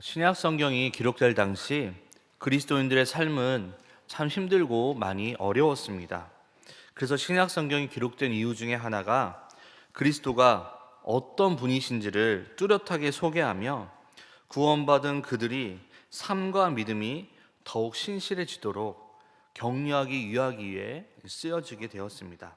신약 성경이 기록될 당시 그리스도인들의 삶은 참 힘들고 많이 어려웠습니다. 그래서 신약 성경이 기록된 이유 중에 하나가 그리스도가 어떤 분이신지를 뚜렷하게 소개하며 구원받은 그들이 삶과 믿음이 더욱 신실해지도록 격려하기 위하기 위해 쓰여지게 되었습니다.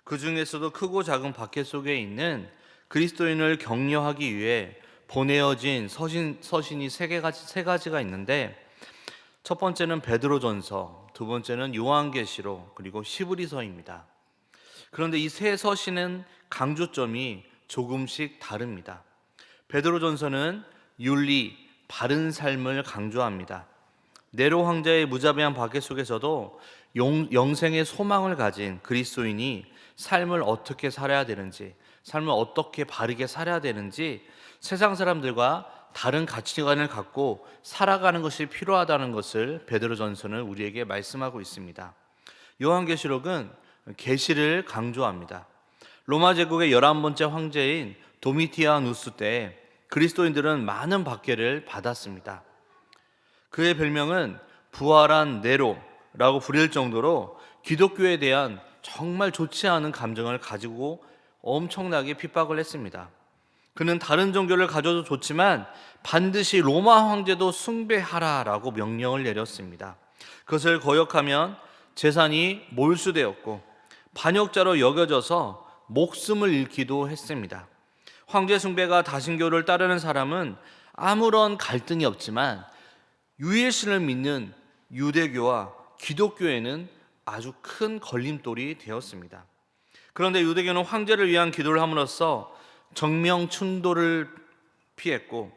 그 중에서도 크고 작은 박해 속에 있는 그리스도인을 격려하기 위해 보내어진 서신이 세 가지가 있는데, 첫 번째는 베드로전서, 두 번째는 요한계시록, 그리고 히브리서입니다. 그런데 이 세 서신은 강조점이 조금씩 다릅니다. 베드로전서는 윤리, 바른 삶을 강조합니다. 네로 황제의 무자비한 박해 속에서도 영생의 소망을 가진 그리스도인이 삶을 어떻게 살아야 되는지, 삶을 어떻게 바르게 살아야 되는지, 세상 사람들과 다른 가치관을 갖고 살아가는 것이 필요하다는 것을 베드로전서는 우리에게 말씀하고 있습니다. 요한계시록은 계시를 강조합니다. 로마 제국의 11번째 황제인 도미티아누스 때 그리스도인들은 많은 박해를 받았습니다. 그의 별명은 부활한 네로라고 불릴 정도로 기독교에 대한 정말 좋지 않은 감정을 가지고 엄청나게 핍박을 했습니다. 그는 다른 종교를 가져도 좋지만 반드시 로마 황제도 숭배하라라고 명령을 내렸습니다. 그것을 거역하면 재산이 몰수되었고 반역자로 여겨져서 목숨을 잃기도 했습니다. 황제 숭배가 다신교를 따르는 사람은 아무런 갈등이 없지만 유일신을 믿는 유대교와 기독교에는 아주 큰 걸림돌이 되었습니다. 그런데 유대교는 황제를 위한 기도를 함으로써 정명춘도를 피했고,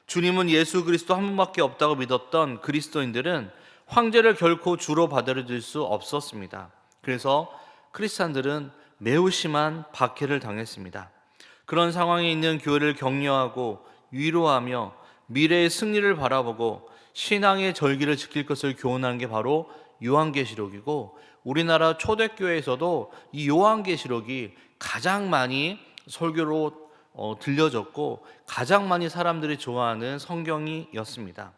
주님은 예수 그리스도 한 분밖에 없다고 믿었던 그리스도인들은 황제를 결코 주로 받아들일 수 없었습니다. 그래서 크리스찬들은 매우 심한 박해를 당했습니다. 그런 상황에 있는 교회를 격려하고 위로하며 미래의 승리를 바라보고 신앙의 절기를 지킬 것을 교훈하는 게 바로 요한계시록이고, 우리나라 초대교회에서도 이 요한계시록이 가장 많이 설교로 들려졌고 가장 많이 사람들이 좋아하는 성경이었습니다.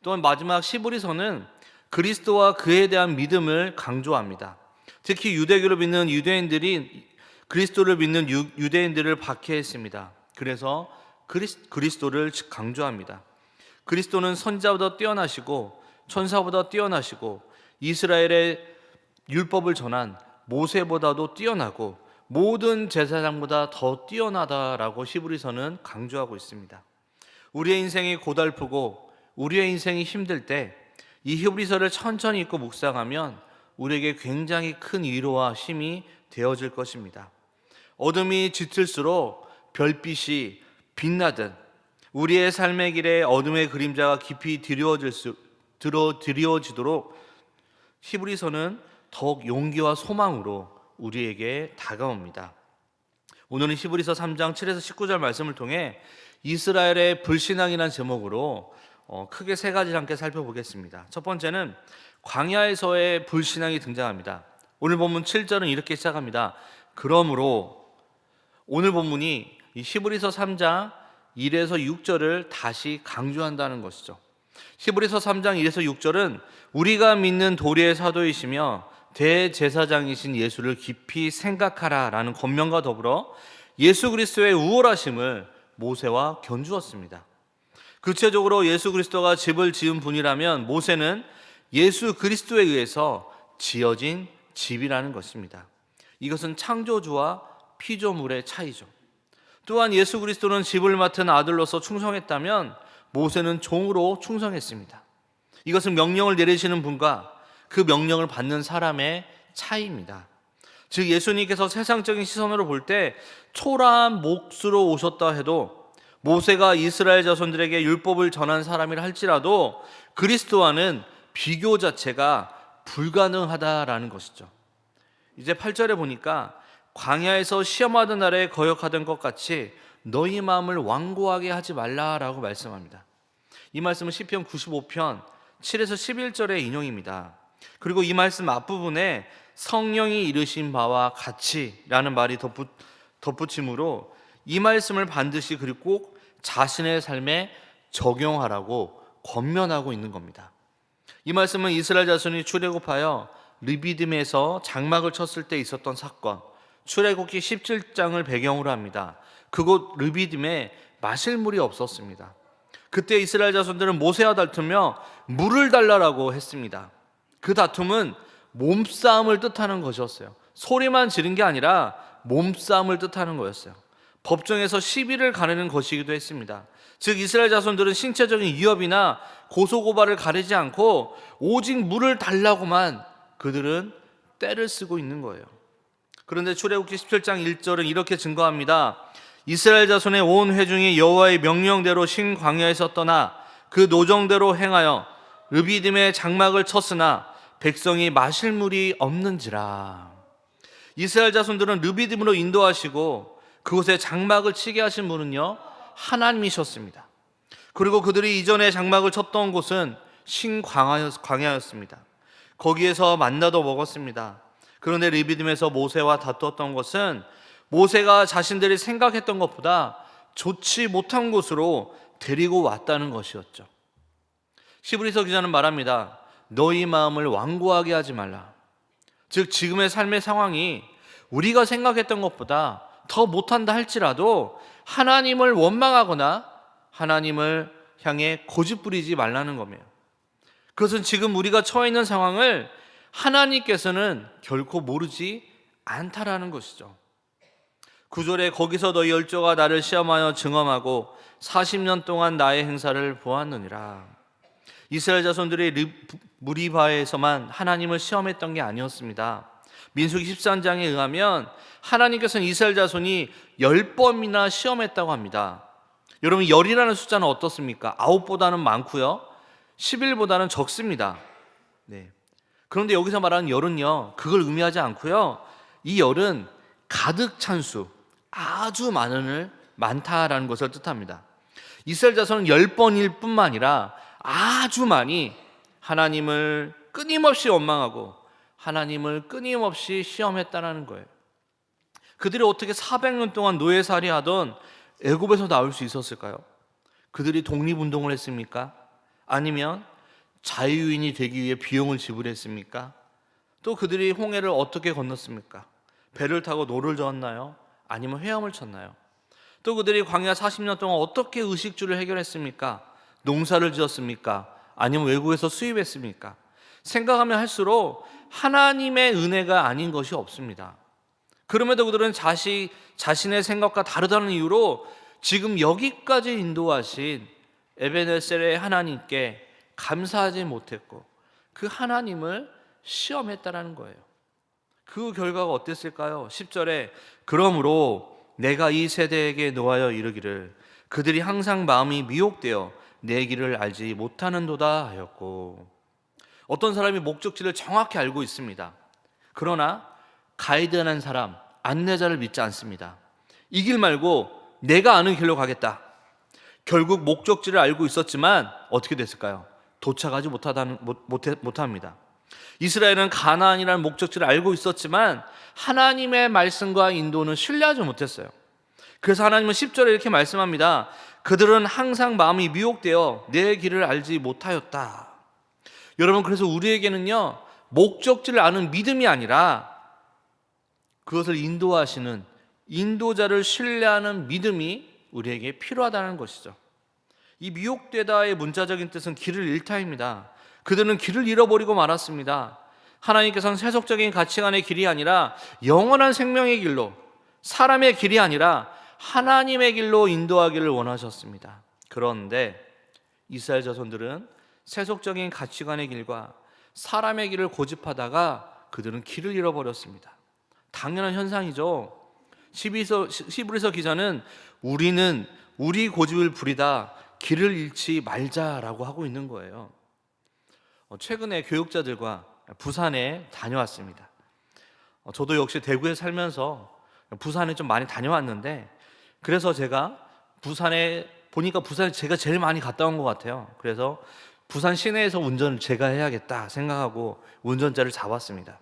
또한 마지막 히브리서는 그리스도와 그에 대한 믿음을 강조합니다. 특히 유대교를 믿는 유대인들이 그리스도를 믿는 유대인들을 박해했습니다. 그래서 그리스도를 강조합니다. 그리스도는 선지자보다 뛰어나시고 천사보다 뛰어나시고 이스라엘의 율법을 전한 모세보다도 뛰어나고 모든 제사장보다 더 뛰어나다라고 히브리서는 강조하고 있습니다. 우리의 인생이 고달프고 우리의 인생이 힘들 때 이 히브리서를 천천히 읽고 묵상하면 우리에게 굉장히 큰 위로와 힘이 되어질 것입니다. 어둠이 짙을수록 별빛이 빛나듯 우리의 삶의 길에 어둠의 그림자가 깊이 드리워지도록 히브리서는 더욱 용기와 소망으로 우리에게 다가옵니다. 오늘은 히브리서 3장 7에서 19절 말씀을 통해 이스라엘의 불신앙이라는 제목으로 크게 세 가지를 함께 살펴보겠습니다. 첫 번째는 광야에서의 불신앙이 등장합니다. 오늘 본문 7절은 이렇게 시작합니다. 그러므로, 오늘 본문이 이 히브리서 3장 1에서 6절을 다시 강조한다는 것이죠. 히브리서 3장 1에서 6절은 우리가 믿는 도리의 사도이시며 대제사장이신 예수를 깊이 생각하라 라는 권면과 더불어 예수 그리스도의 우월하심을 모세와 견주었습니다. 구체적으로 예수 그리스도가 집을 지은 분이라면 모세는 예수 그리스도에 의해서 지어진 집이라는 것입니다. 이것은 창조주와 피조물의 차이죠. 또한 예수 그리스도는 집을 맡은 아들로서 충성했다면 모세는 종으로 충성했습니다. 이것은 명령을 내리시는 분과 그 명령을 받는 사람의 차이입니다. 즉 예수님께서 세상적인 시선으로 볼 때 초라한 몫으로 오셨다 해도, 모세가 이스라엘 자손들에게 율법을 전한 사람이라 할지라도 그리스도와는 비교 자체가 불가능하다라는 것이죠. 이제 8절에 보니까 광야에서 시험하던 날에 거역하던 것 같이 너희 마음을 완고하게 하지 말라라고 말씀합니다. 이 말씀은 시편 95편 7에서 11절의 인용입니다. 그리고 이 말씀 앞부분에 성령이 이르신 바와 같이라는 말이 덧붙임으로 이 말씀을 반드시 그리고 꼭 자신의 삶에 적용하라고 권면하고 있는 겁니다. 이 말씀은 이스라엘 자손이 출애굽하여 르비딤에서 장막을 쳤을 때 있었던 사건, 출애굽기 17장을 배경으로 합니다. 그곳 르비딤에 마실 물이 없었습니다. 그때 이스라엘 자손들은 모세와 다투며 물을 달라고 했습니다. 그 다툼은 몸싸움을 뜻하는 것이었어요. 소리만 지른 게 아니라 몸싸움을 뜻하는 거였어요. 법정에서 시비를 가르는 것이기도 했습니다. 즉 이스라엘 자손들은 신체적인 위협이나 고소고발을 가리지 않고 오직 물을 달라고만 그들은 떼를 쓰고 있는 거예요. 그런데 출애굽기 17장 1절은 이렇게 증거합니다. 이스라엘 자손의 온 회중이 여호와의 명령대로 신 광야에서 떠나 그 노정대로 행하여 르비딤의 장막을 쳤으나 백성이 마실 물이 없는지라. 이스라엘 자손들은 르비딤으로 인도하시고 그곳에 장막을 치게 하신 분은요, 하나님이셨습니다. 그리고 그들이 이전에 장막을 쳤던 곳은 신광야였습니다. 거기에서 만나도 먹었습니다. 그런데 르비딤에서 모세와 다투었던 것은 모세가 자신들이 생각했던 것보다 좋지 못한 곳으로 데리고 왔다는 것이었죠. 시브리서 기자는 말합니다. 너희 마음을 완고하게 하지 말라. 즉 지금의 삶의 상황이 우리가 생각했던 것보다 더 못한다 할지라도 하나님을 원망하거나 하나님을 향해 고집부리지 말라는 겁니다. 그것은 지금 우리가 처해 있는 상황을 하나님께서는 결코 모르지 않다라는 것이죠. 9절에 거기서 너희 열조가 나를 시험하여 증언하고 40년 동안 나의 행사를 보았느니라. 이스라엘 자손들이 무리바에서만 하나님을 시험했던 게 아니었습니다. 민수기 13장에 의하면 하나님께서는 이스라엘 자손이 10번이나 시험했다고 합니다. 여러분 10이라는 숫자는 어떻습니까? 9보다는 많고요 11보다는 적습니다. 네. 그런데 여기서 말하는 열은요 그걸 의미하지 않고요 이 열은 가득 찬 수, 아주 많다라는 것을 뜻합니다. 이스라엘 자손은 10번일 뿐만 아니라 아주 많이 하나님을 끊임없이 원망하고 하나님을 끊임없이 시험했다는 거예요. 그들이 어떻게 400년 동안 노예살이 하던 애굽에서 나올 수 있었을까요? 그들이 독립운동을 했습니까? 아니면 자유인이 되기 위해 비용을 지불했습니까? 또 그들이 홍해를 어떻게 건넜습니까? 배를 타고 노를 저었나요? 아니면 헤엄을 쳤나요? 또 그들이 광야 40년 동안 어떻게 의식주를 해결했습니까? 농사를 지었습니까? 아니면 외국에서 수입했습니까? 생각하면 할수록 하나님의 은혜가 아닌 것이 없습니다. 그럼에도 그들은 자신의 생각과 다르다는 이유로 지금 여기까지 인도하신 에베네셀의 하나님께 감사하지 못했고 그 하나님을 시험했다라는 거예요. 그 결과가 어땠을까요? 10절에 그러므로 내가 이 세대에게 노하여 이르기를 그들이 항상 마음이 미혹되어 내 길을 알지 못하는도다 하였고, 어떤 사람이 목적지를 정확히 알고 있습니다. 그러나 가이드하는 사람, 안내자를 믿지 않습니다. 이 길 말고 내가 아는 길로 가겠다. 결국 목적지를 알고 있었지만 어떻게 됐을까요? 도착하지 못합니다. 이스라엘은 가나안이라는 목적지를 알고 있었지만 하나님의 말씀과 인도는 신뢰하지 못했어요. 그래서 하나님은 10절에 이렇게 말씀합니다. 그들은 항상 마음이 미혹되어 내 길을 알지 못하였다. 여러분, 그래서 우리에게는요 목적지를 아는 믿음이 아니라 그것을 인도하시는 인도자를 신뢰하는 믿음이 우리에게 필요하다는 것이죠. 이 미혹되다의 문자적인 뜻은 길을 잃다입니다. 그들은 길을 잃어버리고 말았습니다. 하나님께서는 세속적인 가치관의 길이 아니라 영원한 생명의 길로, 사람의 길이 아니라 하나님의 길로 인도하기를 원하셨습니다. 그런데 이스라엘 자손들은 세속적인 가치관의 길과 사람의 길을 고집하다가 그들은 길을 잃어버렸습니다. 당연한 현상이죠. 시브리서 기자는 우리는 우리 고집을 부리다 길을 잃지 말자라고 하고 있는 거예요. 최근에 교육자들과 부산에 다녀왔습니다. 저도 역시 대구에 살면서 부산에 좀 많이 다녀왔는데, 그래서 제가 부산에 보니까 부산에 제가 제일 많이 갔다 온 것 같아요. 그래서 부산 시내에서 운전을 제가 해야겠다 생각하고 운전자를 잡았습니다.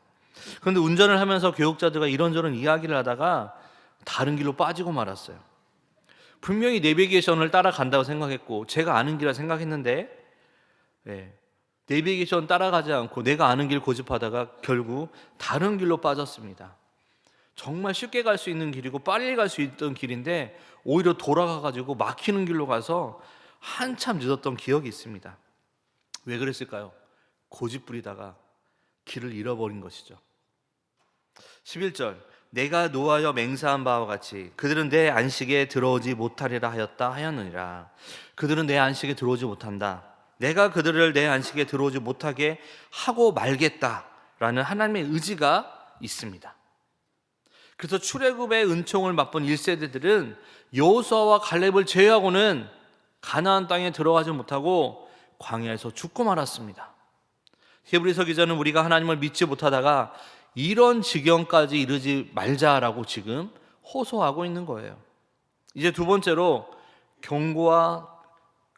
그런데 운전을 하면서 교육자들과 이런저런 이야기를 하다가 다른 길로 빠지고 말았어요. 분명히 내비게이션을 따라간다고 생각했고 제가 아는 길이라 생각했는데 내비게이션 따라가지 않고 내가 아는 길 고집하다가 결국 다른 길로 빠졌습니다. 정말 쉽게 갈 수 있는 길이고 빨리 갈 수 있던 길인데 오히려 돌아가가지고 막히는 길로 가서 한참 늦었던 기억이 있습니다. 왜 그랬을까요? 고집 부리다가 길을 잃어버린 것이죠. 11절, 내가 노하여 맹세한 바와 같이 그들은 내 안식에 들어오지 못하리라 하였느니라. 그들은 내 안식에 들어오지 못한다. 내가 그들을 내 안식에 들어오지 못하게 하고 말겠다라는 하나님의 의지가 있습니다. 그래서 출애굽의 은총을 맛본 1세대들은 여호수아와 갈렙을 제외하고는 가나안 땅에 들어가지 못하고 광야에서 죽고 말았습니다. 히브리서 기자는 우리가 하나님을 믿지 못하다가 이런 지경까지 이르지 말자라고 지금 호소하고 있는 거예요. 이제 두 번째로 경고와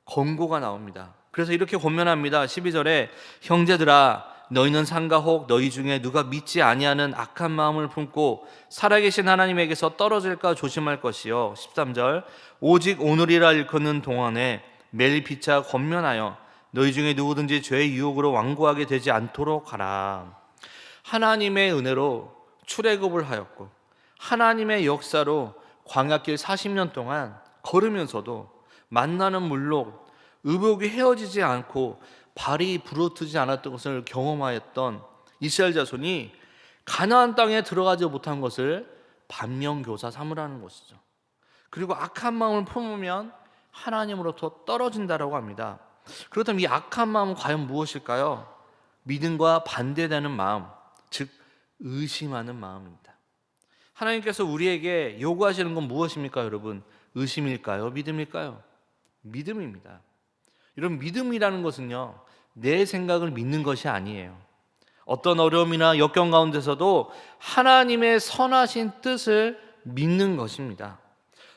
권고가 나옵니다. 그래서 이렇게 권면합니다. 12절에 형제들아 너희는 상가 혹 너희 중에 누가 믿지 아니하는 악한 마음을 품고 살아계신 하나님에게서 떨어질까 조심할 것이요. 13절 오직 오늘이라 일컫는 동안에 매일 피차 권면하여 너희 중에 누구든지 죄의 유혹으로 완고하게 되지 않도록 하라. 하나님의 은혜로 출애굽을 하였고 하나님의 역사로 광야길 40년 동안 걸으면서도 만나는 물로 의복이 헤어지지 않고 발이 부르트지 않았던 것을 경험하였던 이스라엘 자손이 가나안 땅에 들어가지 못한 것을 반면교사 삼으라는 것이죠. 그리고 악한 마음을 품으면 하나님으로부터 떨어진다라고 합니다. 그렇다면 이 악한 마음은 과연 무엇일까요? 믿음과 반대되는 마음, 즉 의심하는 마음입니다. 하나님께서 우리에게 요구하시는 건 무엇입니까, 여러분? 의심일까요? 믿음일까요? 믿음입니다. 이런 믿음이라는 것은요, 내 생각을 믿는 것이 아니에요. 어떤 어려움이나 역경 가운데서도 하나님의 선하신 뜻을 믿는 것입니다.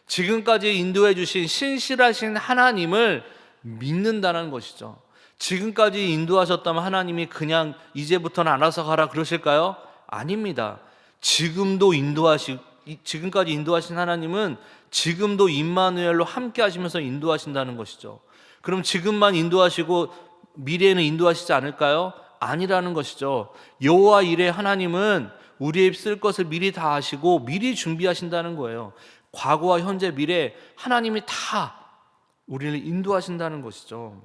지금까지 인도해 주신 신실하신 하나님을 믿는다는 것이죠. 지금까지 인도하셨다면 하나님이 그냥 이제부터는 알아서 가라 그러실까요? 아닙니다. 지금까지 인도하신 하나님은 지금도 임마누엘로 함께 하시면서 인도하신다는 것이죠. 그럼 지금만 인도하시고 미래에는 인도하시지 않을까요? 아니라는 것이죠. 여호와 이레 하나님은 우리의 쓸 것을 미리 다 아시고 미리 준비하신다는 거예요. 과거와 현재 미래 하나님이 다 우리를 인도하신다는 것이죠.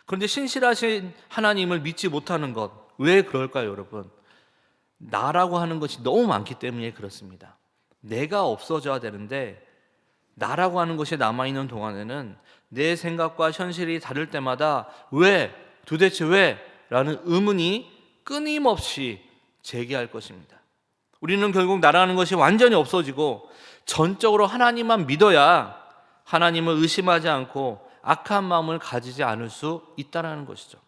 그런데 신실하신 하나님을 믿지 못하는 것, 왜 그럴까요, 여러분? 나라고 하는 것이 너무 많기 때문에 그렇습니다. 내가 없어져야 되는데 나라고 하는 것이 남아있는 동안에는 내 생각과 현실이 다를 때마다 왜? 도대체 왜? 라는 의문이 끊임없이 제기할 것입니다. 우리는 결국 나라는 것이 완전히 없어지고 전적으로 하나님만 믿어야 하나님을 의심하지 않고 악한 마음을 가지지 않을 수 있다는 것이죠.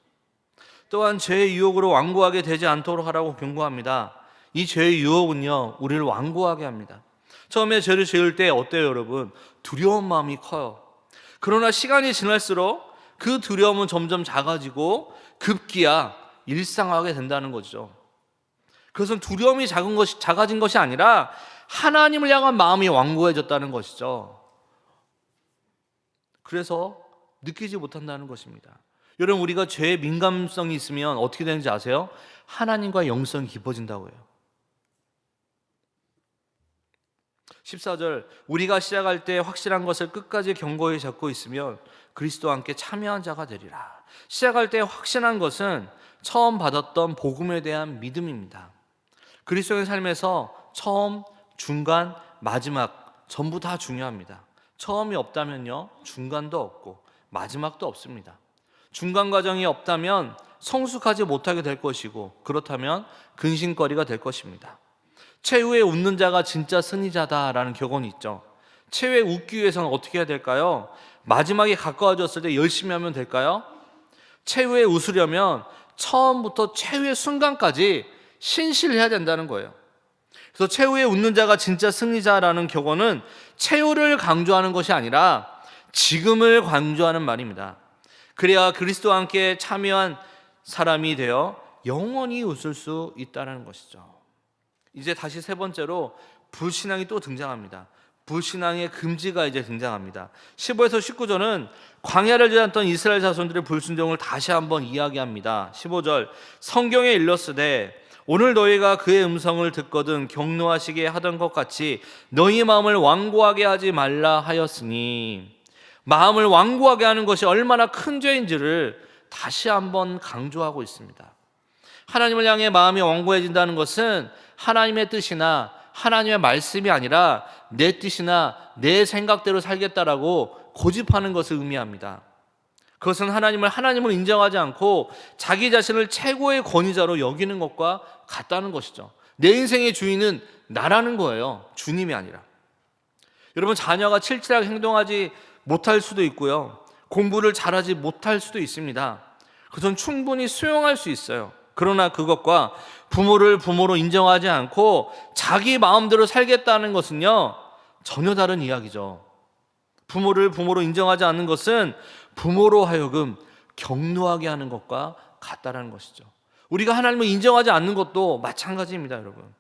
또한 죄의 유혹으로 완고하게 되지 않도록 하라고 경고합니다. 이 죄의 유혹은요, 우리를 완고하게 합니다. 처음에 죄를 지을 때 어때요, 여러분? 두려운 마음이 커요. 그러나 시간이 지날수록 그 두려움은 점점 작아지고 급기야 일상화하게 된다는 거죠. 그것은 두려움이 작아진 것이 아니라 하나님을 향한 마음이 완고해졌다는 것이죠. 그래서 느끼지 못한다는 것입니다. 여러분, 우리가 죄에 민감성이 있으면 어떻게 되는지 아세요? 하나님과 영성이 깊어진다고 해요. 14절, 우리가 시작할 때 확실한 것을 끝까지 견고히 잡고 있으면 그리스도와 함께 참여한 자가 되리라. 시작할 때 확신한 것은 처음 받았던 복음에 대한 믿음입니다. 그리스도의 삶에서 처음, 중간, 마지막 전부 다 중요합니다. 처음이 없다면요, 중간도 없고 마지막도 없습니다. 중간 과정이 없다면 성숙하지 못하게 될 것이고 그렇다면 근심거리가 될 것입니다. 최후에 웃는 자가 진짜 승리자다라는 격언이 있죠. 최후에 웃기 위해서는 어떻게 해야 될까요? 마지막에 가까워졌을 때 열심히 하면 될까요? 최후에 웃으려면 처음부터 최후의 순간까지 신실해야 된다는 거예요. 그래서 최후에 웃는 자가 진짜 승리자라는 격언은 최후를 강조하는 것이 아니라 지금을 강조하는 말입니다. 그래야 그리스도와 함께 참여한 사람이 되어 영원히 웃을 수 있다는 것이죠. 이제 다시 세 번째로 불신앙이 또 등장합니다. 불신앙의 금지가 이제 등장합니다. 15에서 19절은 광야를 지났던 이스라엘 자손들의 불순종을 다시 한번 이야기합니다. 15절, 성경에 일렀으되 오늘 너희가 그의 음성을 듣거든 경노하시게 하던 것 같이 너희 마음을 완고하게 하지 말라 하였으니, 마음을 완고하게 하는 것이 얼마나 큰 죄인지를 다시 한번 강조하고 있습니다. 하나님을 향해 마음이 완고해진다는 것은 하나님의 뜻이나 하나님의 말씀이 아니라 내 뜻이나 내 생각대로 살겠다라고 고집하는 것을 의미합니다. 그것은 하나님을 인정하지 않고 자기 자신을 최고의 권위자로 여기는 것과 같다는 것이죠. 내 인생의 주인은 나라는 거예요. 주님이 아니라. 여러분, 자녀가 칠칠하게 행동하지 못할 수도 있고요, 공부를 잘하지 못할 수도 있습니다. 그것은 충분히 수용할 수 있어요. 그러나 그것과 부모를 부모로 인정하지 않고 자기 마음대로 살겠다는 것은요, 전혀 다른 이야기죠. 부모를 부모로 인정하지 않는 것은 부모로 하여금 경노하게 하는 것과 같다라는 것이죠. 우리가 하나님을 인정하지 않는 것도 마찬가지입니다, 여러분.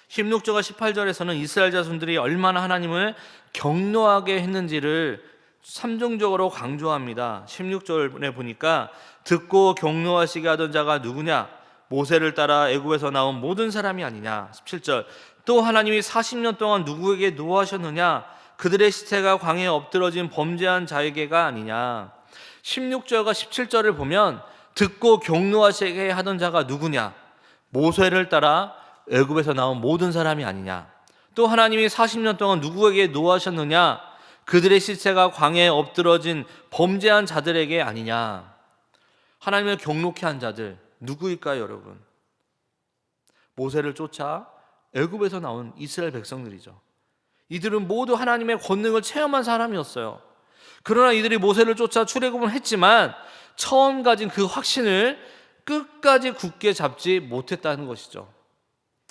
16절과 18절에서는 이스라엘 자손들이 얼마나 하나님을 경노하게 했는지를 삼중적으로 강조합니다. 16절에 보니까 듣고 경노하시게 하던 자가 누구냐? 모세를 따라 애굽에서 나온 모든 사람이 아니냐. 17절, 또 하나님이 40년 동안 누구에게 노하셨느냐? 그들의 시체가 광야에 엎드러진 범죄한 자에게가 아니냐. 16절과 17절을 보면 듣고 경노하시게 하던 자가 누구냐? 모세를 따라 애굽에서 나온 모든 사람이 아니냐. 또 하나님이 40년 동안 누구에게 노하셨느냐? 그들의 시체가 광야에 엎드러진 범죄한 자들에게 아니냐. 하나님을 경노케 한 자들 누구일까요, 여러분? 모세를 쫓아 애굽에서 나온 이스라엘 백성들이죠. 이들은 모두 하나님의 권능을 체험한 사람이었어요. 그러나 이들이 모세를 쫓아 출애굽을 했지만 처음 가진 그 확신을 끝까지 굳게 잡지 못했다는 것이죠.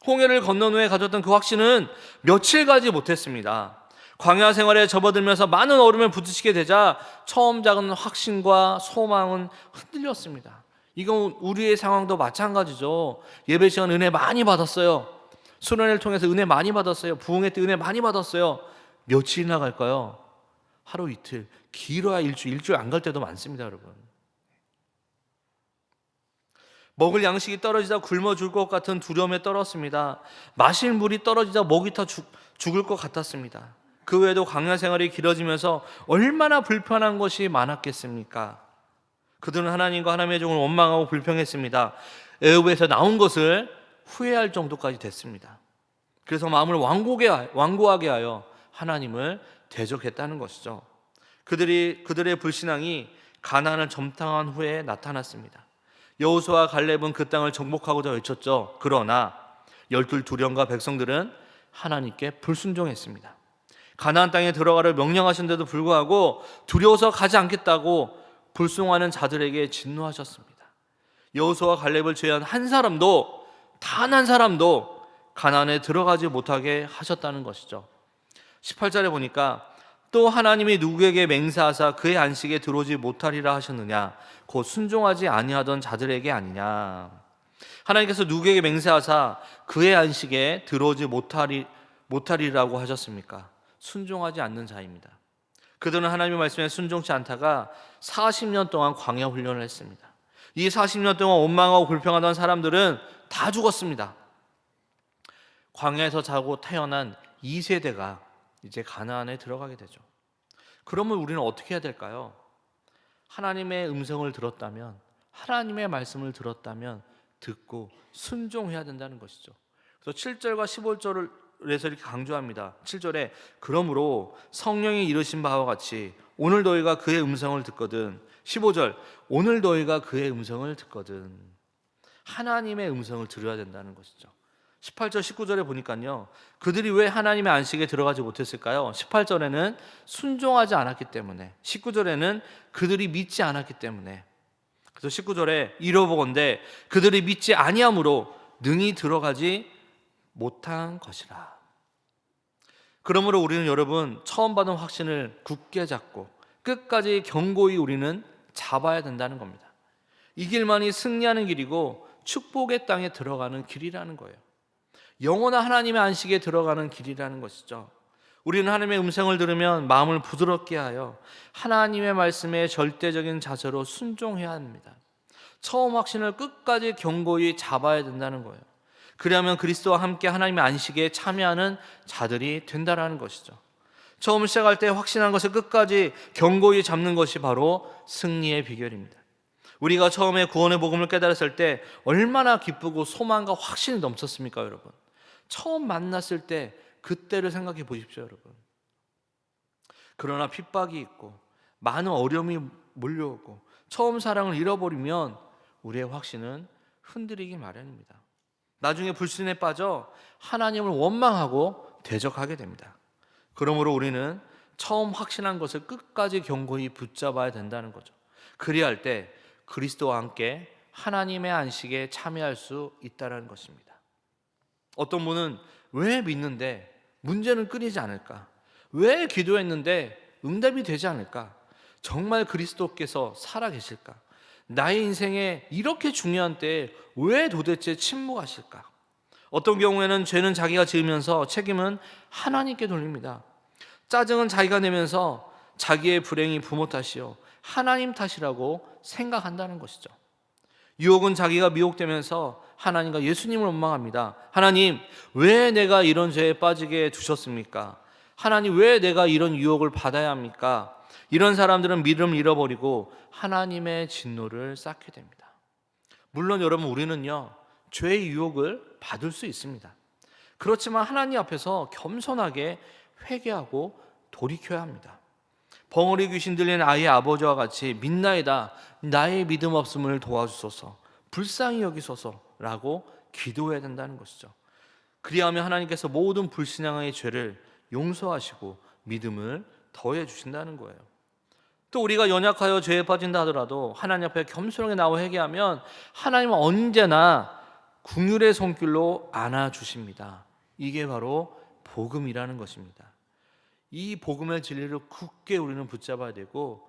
홍해를 건넌 후에 가졌던 그 확신은 며칠 가지 못했습니다. 광야 생활에 접어들면서 많은 얼음을 부딪히게 되자 처음 작은 확신과 소망은 흔들렸습니다. 이건 우리의 상황도 마찬가지죠. 예배 시간 은혜 많이 받았어요. 수련회를 통해서 은혜 많이 받았어요. 부흥회 때 은혜 많이 받았어요. 며칠이나 갈까요? 하루 이틀, 길어야 일주일 안 갈 때도 많습니다, 여러분. 먹을 양식이 떨어지다 굶어 죽을 것 같은 두려움에 떨었습니다. 마실 물이 떨어지다 목이 타 죽을 것 같았습니다. 그 외에도 광야 생활이 길어지면서 얼마나 불편한 것이 많았겠습니까? 그들은 하나님과 하나님의 종을 원망하고 불평했습니다. 애굽에서 나온 것을 후회할 정도까지 됐습니다. 그래서 마음을 완고하게 하여 하나님을 대적했다는 것이죠. 그들의 불신앙이 가나안을 점탕한 후에 나타났습니다. 여호수아와 갈렙은 그 땅을 정복하고자 외쳤죠. 그러나 열둘 두령과 백성들은 하나님께 불순종했습니다. 가나안 땅에 들어가려 명령하신데도 불구하고 두려워서 가지 않겠다고 불순종하는 자들에게 진노하셨습니다. 여호수아와 갈렙을 제외한 단 한 사람도 가나안에 들어가지 못하게 하셨다는 것이죠. 18절에 보니까 또 하나님이 누구에게 맹세하사 그의 안식에 들어오지 못하리라 하셨느냐? 곧 순종하지 아니하던 자들에게 아니냐. 하나님께서 누구에게 맹세하사 그의 안식에 들어오지 못하리라고 하셨습니까? 순종하지 않는 자입니다. 그들은 하나님의 말씀에 순종치 않다가 40년 동안 광야 훈련을 했습니다. 이 40년 동안 원망하고 불평하던 사람들은 다 죽었습니다. 광야에서 자고 태어난 2세대가 이제 가나안에 들어가게 되죠. 그러면 우리는 어떻게 해야 될까요? 하나님의 음성을 들었다면, 하나님의 말씀을 들었다면 듣고 순종해야 된다는 것이죠. 그래서 7절과 15절에서 이렇게 강조합니다. 7절에 그러므로 성령이 이르신 바와 같이 오늘 너희가 그의 음성을 듣거든. 15절 오늘 너희가 그의 음성을 듣거든. 하나님의 음성을 들어야 된다는 것이죠. 18절 19절에 보니까요, 그들이 왜 하나님의 안식에 들어가지 못했을까요? 18절에는 순종하지 않았기 때문에, 19절에는 그들이 믿지 않았기 때문에. 그래서 19절에 이러보건대 그들이 믿지 아니함으로 능히 들어가지 못한 것이라. 그러므로 우리는 여러분, 처음 받은 확신을 굳게 잡고 끝까지 견고히 우리는 잡아야 된다는 겁니다. 이 길만이 승리하는 길이고 축복의 땅에 들어가는 길이라는 거예요. 영원한 하나님의 안식에 들어가는 길이라는 것이죠. 우리는 하나님의 음성을 들으면 마음을 부드럽게 하여 하나님의 말씀에 절대적인 자세로 순종해야 합니다. 처음 확신을 끝까지 견고히 잡아야 된다는 거예요. 그러면 그리스도와 함께 하나님의 안식에 참여하는 자들이 된다는 것이죠. 처음 시작할 때 확신한 것을 끝까지 견고히 잡는 것이 바로 승리의 비결입니다. 우리가 처음에 구원의 복음을 깨달았을 때 얼마나 기쁘고 소망과 확신이 넘쳤습니까, 여러분? 처음 만났을 때 그때를 생각해 보십시오, 여러분. 그러나 핍박이 있고 많은 어려움이 몰려오고 처음 사랑을 잃어버리면 우리의 확신은 흔들리기 마련입니다. 나중에 불신에 빠져 하나님을 원망하고 대적하게 됩니다. 그러므로 우리는 처음 확신한 것을 끝까지 견고히 붙잡아야 된다는 거죠. 그리할 때 그리스도와 함께 하나님의 안식에 참여할 수 있다는 것입니다. 어떤 분은 왜 믿는데 문제는 끊이지 않을까? 왜 기도했는데 응답이 되지 않을까? 정말 그리스도께서 살아계실까? 나의 인생에 이렇게 중요한 때에 왜 도대체 침묵하실까? 어떤 경우에는 죄는 자기가 지으면서 책임은 하나님께 돌립니다. 짜증은 자기가 내면서 자기의 불행이 부모 탓이요 하나님 탓이라고 생각한다는 것이죠. 유혹은 자기가 미혹되면서 하나님과 예수님을 원망합니다. 하나님, 왜 내가 이런 죄에 빠지게 두셨습니까? 하나님, 왜 내가 이런 유혹을 받아야 합니까? 이런 사람들은 믿음을 잃어버리고 하나님의 진노를 쌓게 됩니다. 물론 여러분, 우리는요 죄의 유혹을 받을 수 있습니다. 그렇지만 하나님 앞에서 겸손하게 회개하고 돌이켜야 합니다. 벙어리 귀신 들린 아이의 아버지와 같이 mid나이다, 나의 믿음 없음을 도와주소서, 불쌍히 여기소서라고 기도해야 된다는 것이죠. 그리하면 하나님께서 모든 불신앙의 죄를 용서하시고 믿음을 더해 주신다는 거예요. 또 우리가 연약하여 죄에 빠진다 하더라도 하나님 앞에 겸손하게 나와 회개하면 하나님은 언제나 긍휼의 손길로 안아주십니다. 이게 바로 복음이라는 것입니다. 이 복음의 진리를 굳게 우리는 붙잡아야 되고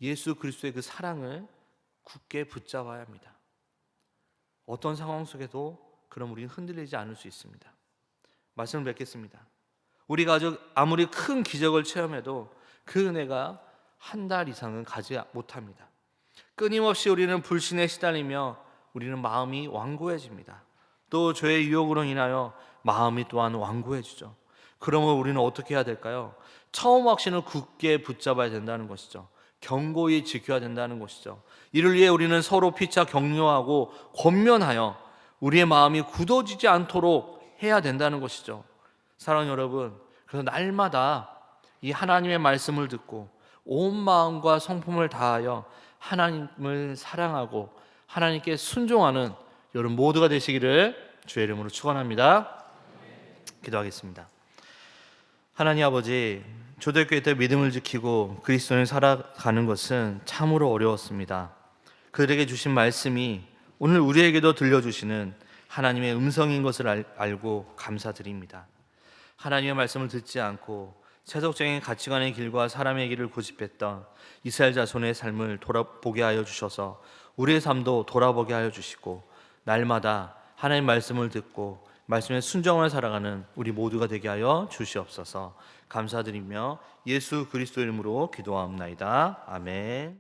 예수 그리스도의 그 사랑을 굳게 붙잡아야 합니다. 어떤 상황 속에도 그럼 우리는 흔들리지 않을 수 있습니다. 말씀을 맺겠습니다. 우리가 아무리 큰 기적을 체험해도 그 은혜가 한 달 이상은 가지 못합니다. 끊임없이 우리는 불신에 시달리며 우리는 마음이 완고해집니다. 또 죄의 유혹으로 인하여 마음이 또한 완고해지죠. 그러면 우리는 어떻게 해야 될까요? 처음 확신을 굳게 붙잡아야 된다는 것이죠. 견고히 지켜야 된다는 것이죠. 이를 위해 우리는 서로 피차 격려하고 권면하여 우리의 마음이 굳어지지 않도록 해야 된다는 것이죠. 사랑하는 여러분, 그래서 날마다 이 하나님의 말씀을 듣고 온 마음과 성품을 다하여 하나님을 사랑하고 하나님께 순종하는 여러분 모두가 되시기를 주의 이름으로 축원합니다. 기도하겠습니다. 하나님 아버지, 초대교회 때 믿음을 지키고 그리스도인을 살아가는 것은 참으로 어려웠습니다. 그들에게 주신 말씀이 오늘 우리에게도 들려주시는 하나님의 음성인 것을 알고 감사드립니다. 하나님의 말씀을 듣지 않고 세속적인 가치관의 길과 사람의 길을 고집했던 이스라엘 자손의 삶을 돌아보게 하여 주셔서 우리의 삶도 돌아보게 하여 주시고 날마다 하나님의 말씀을 듣고 말씀에 순종을 살아가는 우리 모두가 되게 하여 주시옵소서. 감사드리며 예수 그리스도 이름으로 기도하옵나이다. 아멘.